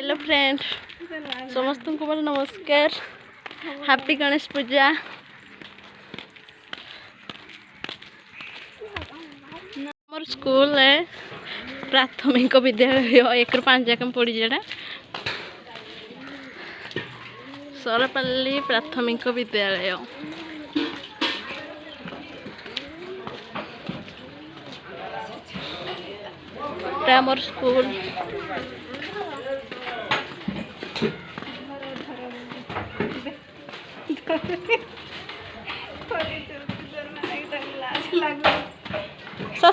Hello friend समस्त को मोर नमस्कार हैप्पी गणेश पूजा। मोर स्कूल है प्राथमिक विद्यालय 1 ରୁ 5 जाक पढ़ी जेटा सरपल्ली प्राथमिक विद्यालय। मोर स्कूल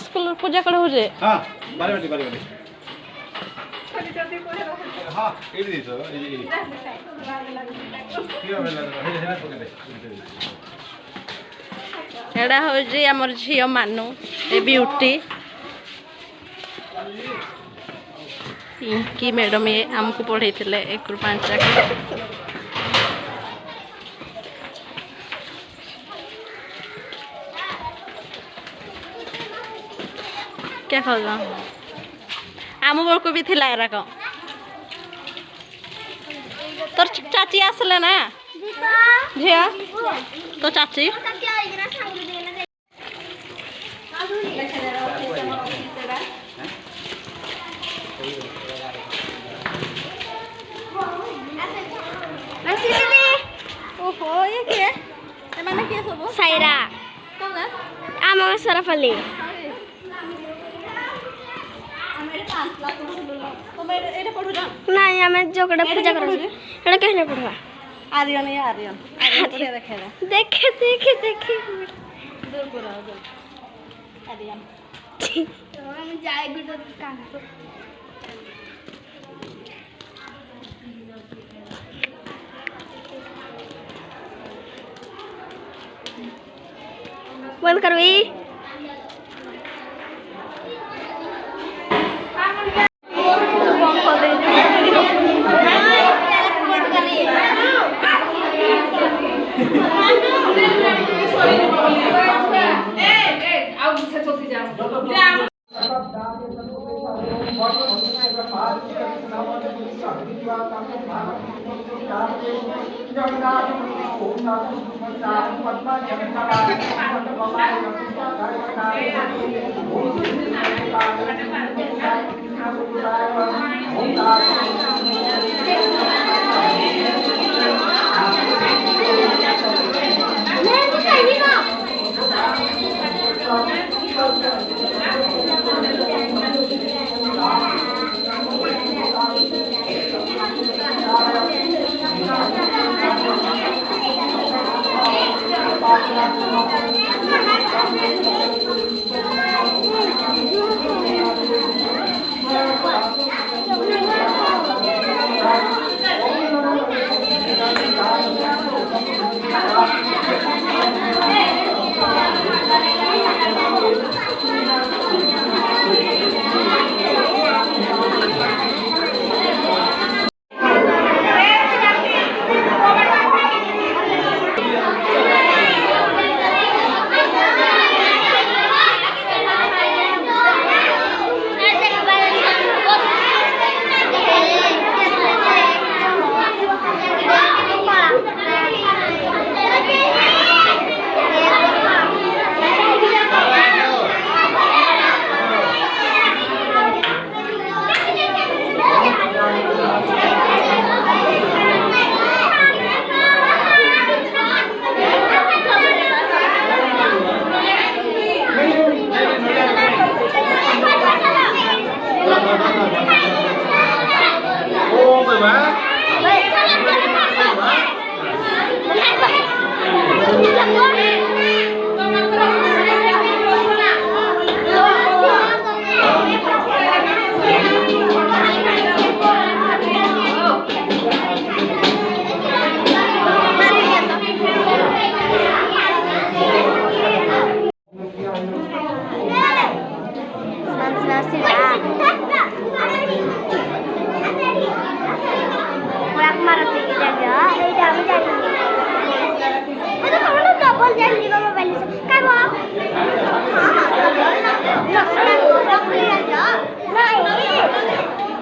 स्कूल पूजा कर हो जे हां बारे बारे बारे बारे हां ए दी तो एडा हो जे हमर झियो मानू ए ब्यूटी पिंकी मैडम ये हमको पढ़े 1 ରୁ 5 तक। क्या खाओ आम बड़ को भी थिला एरा को तोर चाची आसले ना झिया तो चाची ओहो ये के माने के सब सायरा कोन आम सरफली नहीं हमें जोकड़ा पूजा करो एटा कहने पड़वा आर्यन ये आर्यन आर्यन देखे देखे देखे देखे दूर पर आ जा आर्यन तो हम जाए गुड कान बंद करवी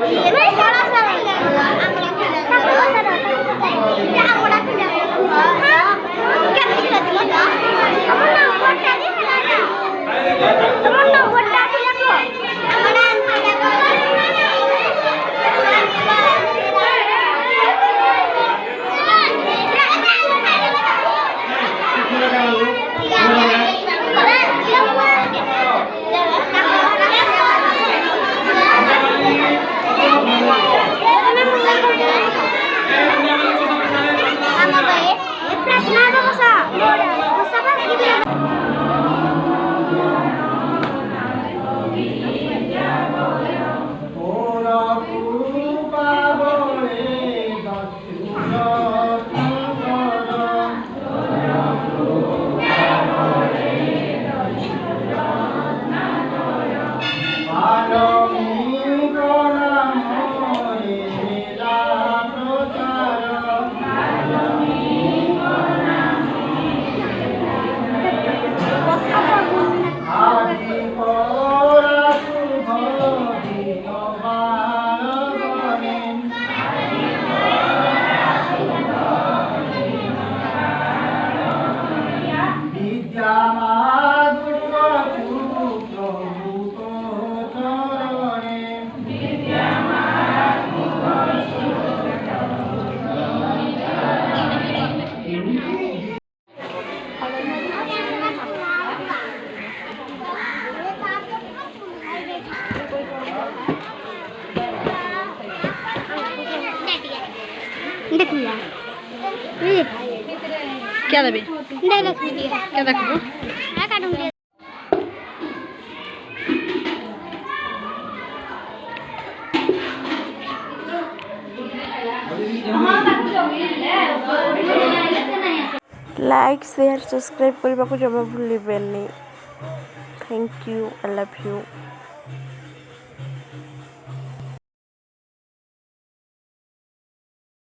Ini देखिए क्या देबी डायलॉग वीडियो क्या देखबो हां काटूंगी लाइक शेयर सब्सक्राइब करने को जमा भूलिबेनी thank you I love you